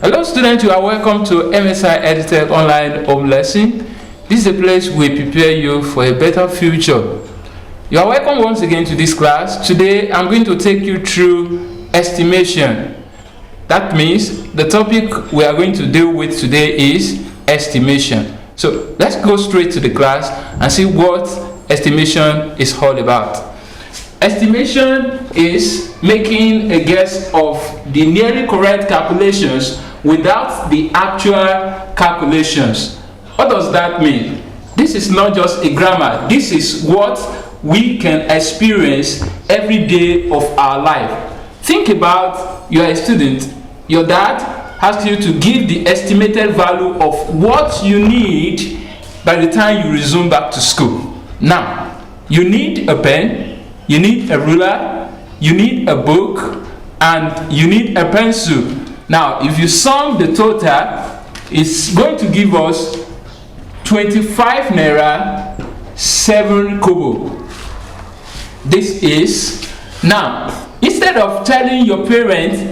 Hello students, you are welcome to MSI EduTech online home lesson. This is a place we prepare you for a better future. You are welcome once again to this class. Today I'm going to take you through estimation. That means the topic we are going to deal with today is estimation. So let's go straight to the class and see what estimation is all about. Estimation is making a guess of the nearly correct calculations without the actual calculations. What does that mean? This is not just a grammar. This is what we can experience every day of our life. Think about, you are a student. Your dad asks you to give the estimated value of what you need by the time you resume back to school. Now, you need a pen, you need a ruler, you need a book, and you need a pencil. Now, if you sum the total, it's going to give us 25 naira 7 kobo. This is, now, instead of telling your parents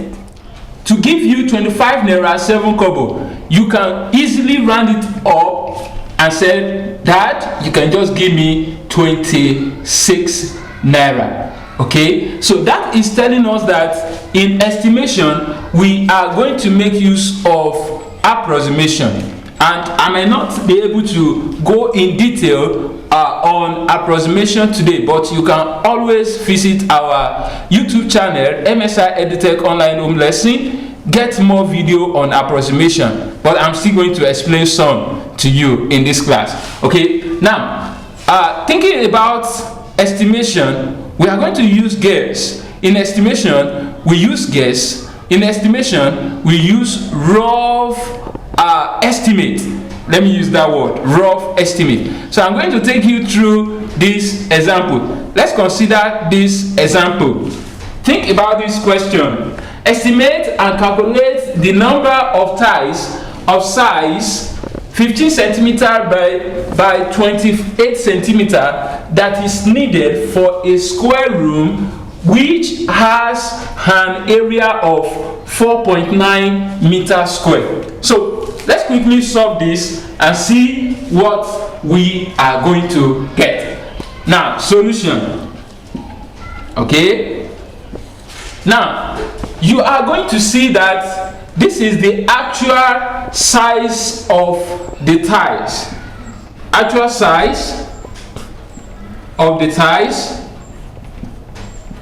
to give you 25 naira 7 kobo, you can easily round it up and say, Dad, you can just give me 26 naira. Okay, so that is telling us that in estimation we are going to make use of approximation, and I may not be able to go in detail on approximation today, but you can always visit our YouTube channel MSI EduTech online home lesson, get more video on approximation, but I'm still going to explain some to you in this class. Okay, now thinking about estimation, we are going to use guess. In estimation, we use guess. In estimation, we use rough estimate. Let me use that word, rough estimate. So I'm going to take you through this example. Let's consider this example. Think about this question. Estimate and calculate the number of tiles of size 15 cm by 28 cm that is needed for a square room which has an area of 4.9 meters square. So let's quickly solve this and see what we are going to get. Now, solution. Okay, now you are going to see that this is the actual size of the tiles. Actual size of the tiles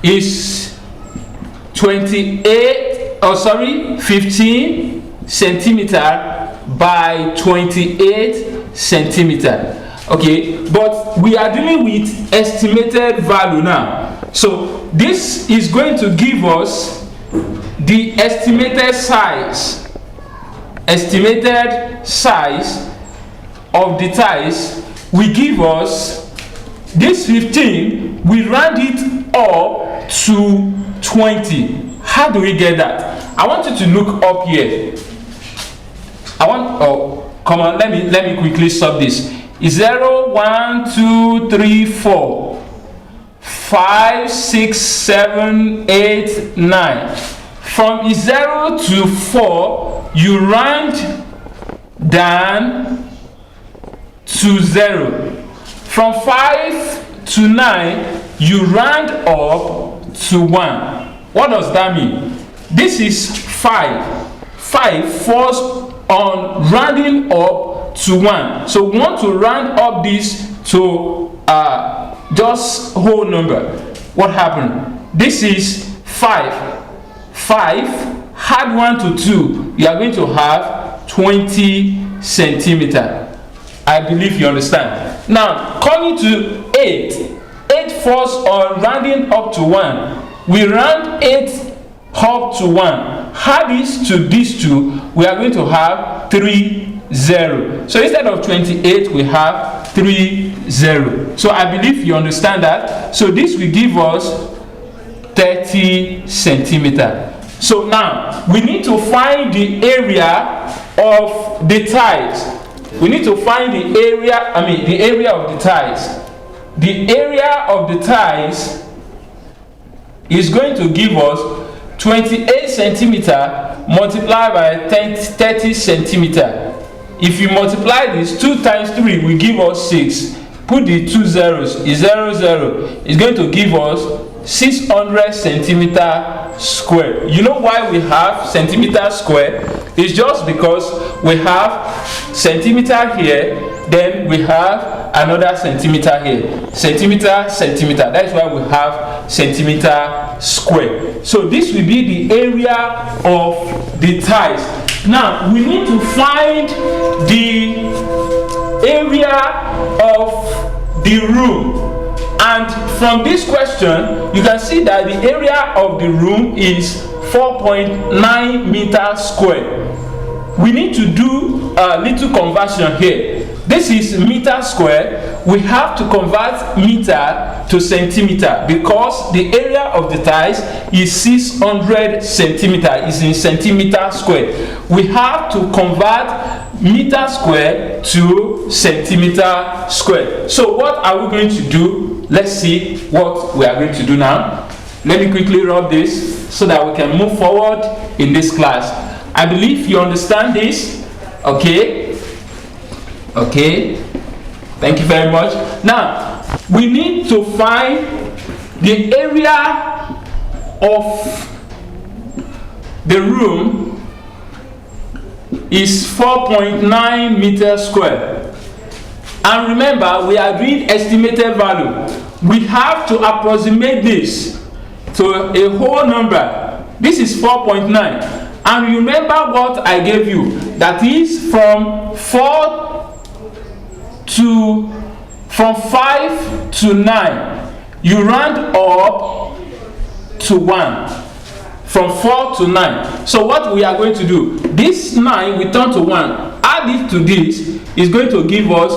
is 15 centimeter by 28 centimeter. Okay, but we are dealing with estimated value now. So this is going to give us the estimated size of the tiles will give us this 15. We round it up to 20. How do we get that? I want you to look up here. Come on, let me quickly solve this. 0, 1, 2, 3, 4, 5, 6, 7, 8, 9. From 0 to 4, you round down to 0. From 5 to 9, you round up to 1. What does that mean? This is 5. 5 falls on rounding up to 1. So we want to round up this to just whole number. What happened? This is 5. 5, add 1 to 2, you are going to have 20 centimeter. I believe you understand. Now, coming to 8. 8 falls on rounding up to 1. We round 8 up to 1. Add this to these two, we are going to have 30. So instead of 28, we have 30. So I believe you understand that. So this will give us 30 centimeter. So now we need to find the area of the tiles. We need to find the area, the area of the tiles. The area of the tiles is going to give us 28 centimeter multiplied by 30 centimeter. If you multiply this, 2 times 3 will give us 6. Put the 2 zeros, is 0, 0. It's going to give us 600 centimeter square. You know why we have centimeter square? It's just because we have centimeter here, then we have another centimeter here. Centimeter, centimeter. That's why we have centimeter square. So this will be the area of the tiles. Now we need to find the area of the room. And from this question, you can see that the area of the room is 4.9 meters square. We need to do a little conversion here. This is meter square. We have to convert meter to centimeter because the area of the tiles is 600 centimeter, is in centimeter square. We have to convert meter square to centimeter square. So what are we going to do? Let's see what we are going to do now. Let me quickly rub this so that we can move forward in this class. I believe you understand this. Okay. Thank you very much. Now we need to find the area of the room is 4.9 meters square. And remember, we are doing estimated value. We have to approximate this to a whole number. This is 4.9. And remember what I gave you. That is from 5 to 9. You round up to 1. From 4 to 9. So what we are going to do, this 9 we turn to 1. Add it to this is going to give us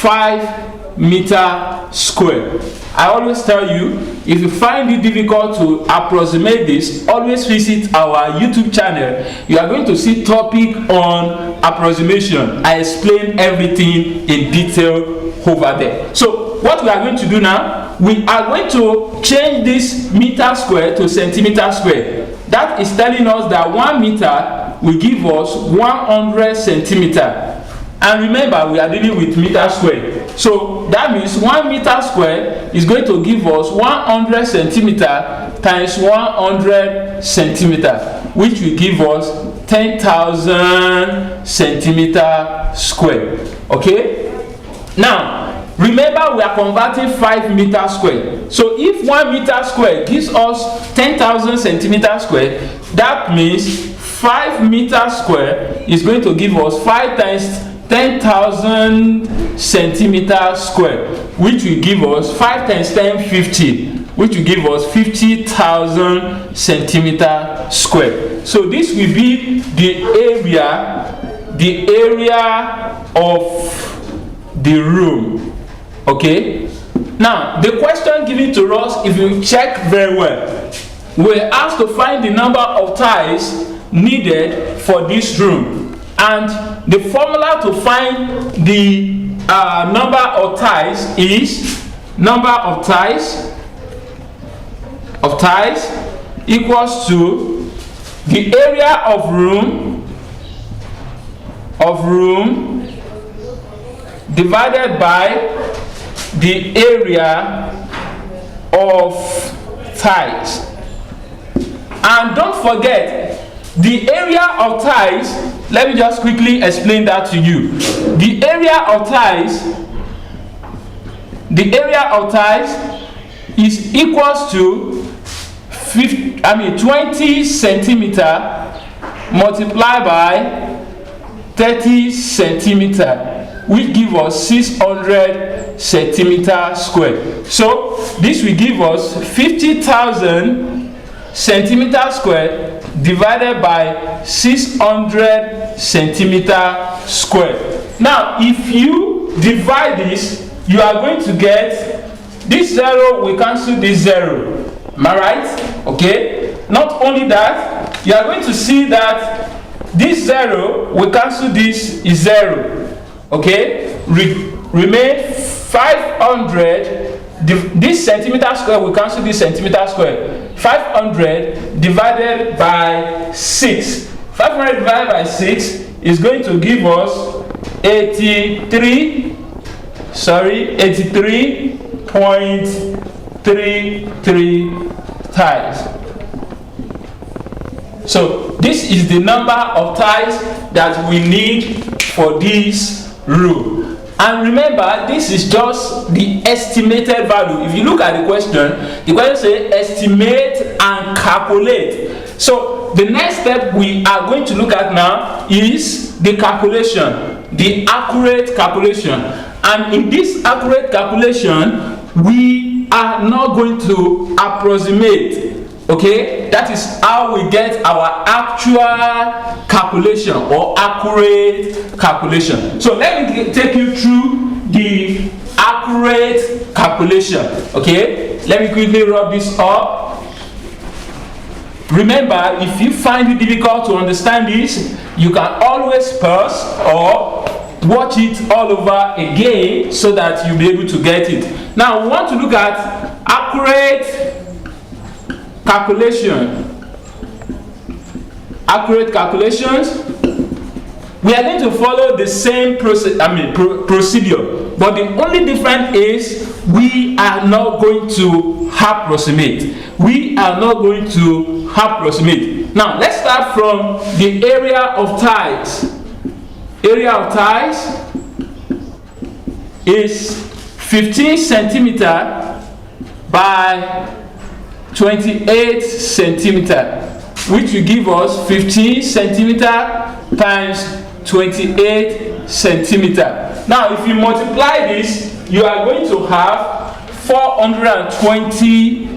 5 meter square. I always tell you, if you find it difficult to approximate this, always visit our YouTube channel. You are going to see topic on approximation. I explain everything in detail over there. So what we are going to do now, we are going to change this meter square to centimeter square. That is telling us that 1 meter will give us 100 centimeter. And remember, we are dealing with meter square. So that means 1 meter square is going to give us 100 centimeter times 100 centimeter, which will give us 10,000 centimeter square. Okay? Now, remember we are converting 5 meter square. So if 1 meter square gives us 10,000 centimeter square, that means 5 meter square is going to give us 5 times 10,000 centimeter square, which will give us 5 times 10, 50, which will give us 50,000 centimeter square. So this will be the area of the room. Okay. Now the question given to us, if you check very well, we're asked to find the number of tiles needed for this room. And the formula to find the number of tiles is number of tiles equals to the area of room divided by the area of tiles. And don't forget, the area of tiles, let me just quickly explain that to you. The area of tiles is equals to 20 centimeter multiplied by 30 centimeter, which give us 600 centimeter square. So this will give us 50,000 centimeter square divided by 600 centimeter square. Now if you divide this, you are going to get this 0 will cancel this 0. Am I right? Okay. Not only that, you are going to see that this 0 will cancel this is 0. Okay. Remain 500. This centimeter square will cancel this centimeter square. 500 divided by 6. 500 divided by 6 is going to give us 83.33 tiles. So this is the number of tiles that we need for this row. And remember, this is just the estimated value. If you look at the question says estimate and calculate. So the next step we are going to look at now is the calculation, the accurate calculation. And in this accurate calculation, we are not going to approximate. Okay, that is how we get our actual calculation or accurate calculation. So let me take you through the accurate calculation. Okay, let me quickly rub this up. Remember, if you find it difficult to understand this, you can always pause or watch it all over again so that you'll be able to get it. Now we want to look at accurate calculation. Accurate calculations. We are going to follow the same procedure, but the only difference is we are not going to approximate. We are not going to approximate. Now let's start from the area of tiles. Area of tiles is 15 centimeter by 28 centimeter, which will give us 15 centimeter times 28 centimeter. Now if you multiply this, you are going to have 420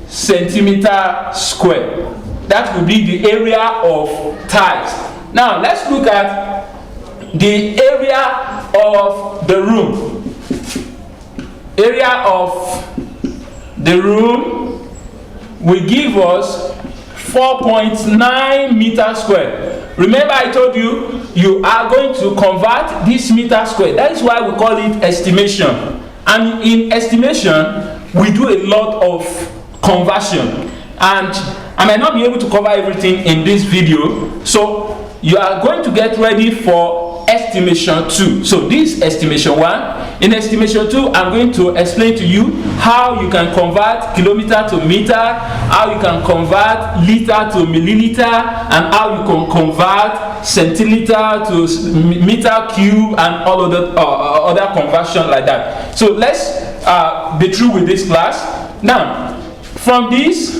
centimeter square. That will be the area of tiles. Now let's look at the area of the room. Area of the room will give us 4.9 meters square. Remember I told you, you are going to convert this meter square. That is why we call it estimation. And in estimation, we do a lot of conversion. And I might not be able to cover everything in this video. So you are going to get ready for estimation 2. So this is estimation 1. In estimation 2, I'm going to explain to you how you can convert kilometer to meter, how you can convert liter to milliliter, and how you can convert centiliter to meter cube and all of the other conversion like that. So let's be through with this class. Now, from this,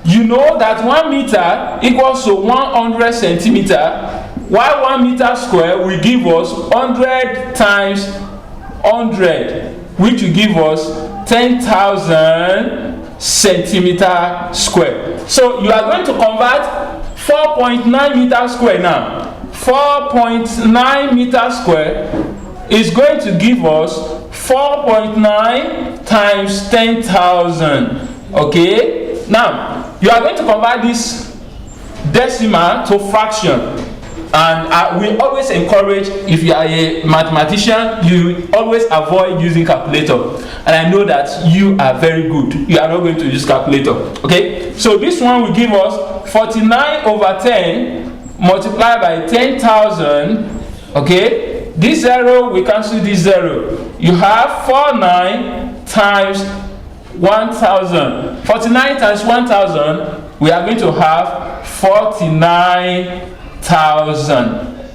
you know that 1 meter equals to 100 centimeter, while 1 meter square will give us 100 times 100, which will give us 10,000 centimeter square. So you are going to convert 4.9 meter square now. 4.9 meter square is going to give us 4.9 times 10,000. Okay, now you are going to convert this decimal to fraction. And we always encourage, if you are a mathematician, you always avoid using calculator. And I know that you are very good. You are not going to use calculator. Okay, so this one will give us 49 over 10 multiplied by 10,000. Okay, this 0 we cancel this 0. You have 49 times 1,000. 49 times 1,000, we are going to have 49,000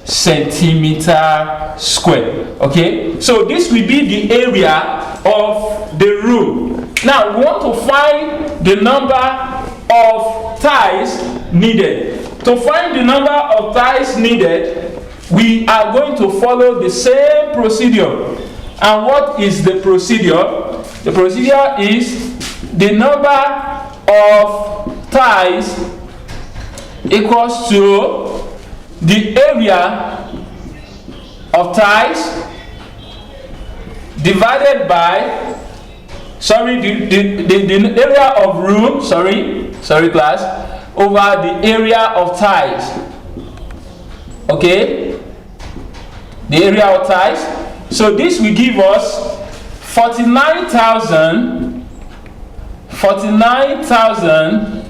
centimeter square. Okay, so this will be the area of the room. Now we want to find the number of tiles needed. To find the number of tiles needed, we are going to follow the same procedure. And what is the procedure? The procedure is the number of tiles equals to the area of tiles divided by the area of room, sorry class, over the area of tiles. Okay, the area of tiles. So this will give us 49,000 49,000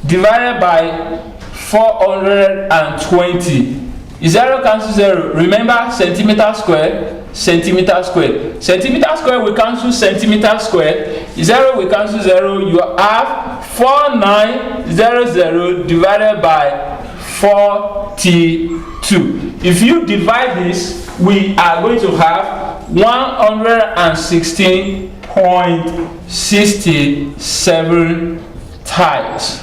divided by 420. Zero cancel zero. Remember, centimeter square, centimeter square. Centimeter square will cancel centimeter square. Zero will cancel zero. You have 4900 divided by 42. If you divide this, we are going to have 116.67 tiles.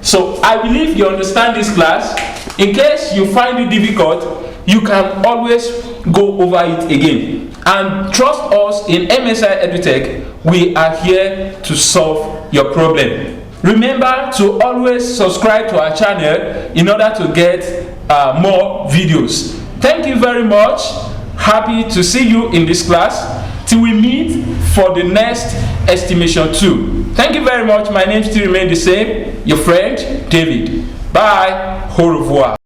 So I believe you understand this class. In case you find it difficult, you can always go over it again. And trust us, in MSI EduTech, we are here to solve your problem. Remember to always subscribe to our channel in order to get more videos. Thank you very much. Happy to see you in this class. Till we meet for the next estimation 2. Thank you very much. My name still remains the same. Your friend, David. Bye. Au revoir.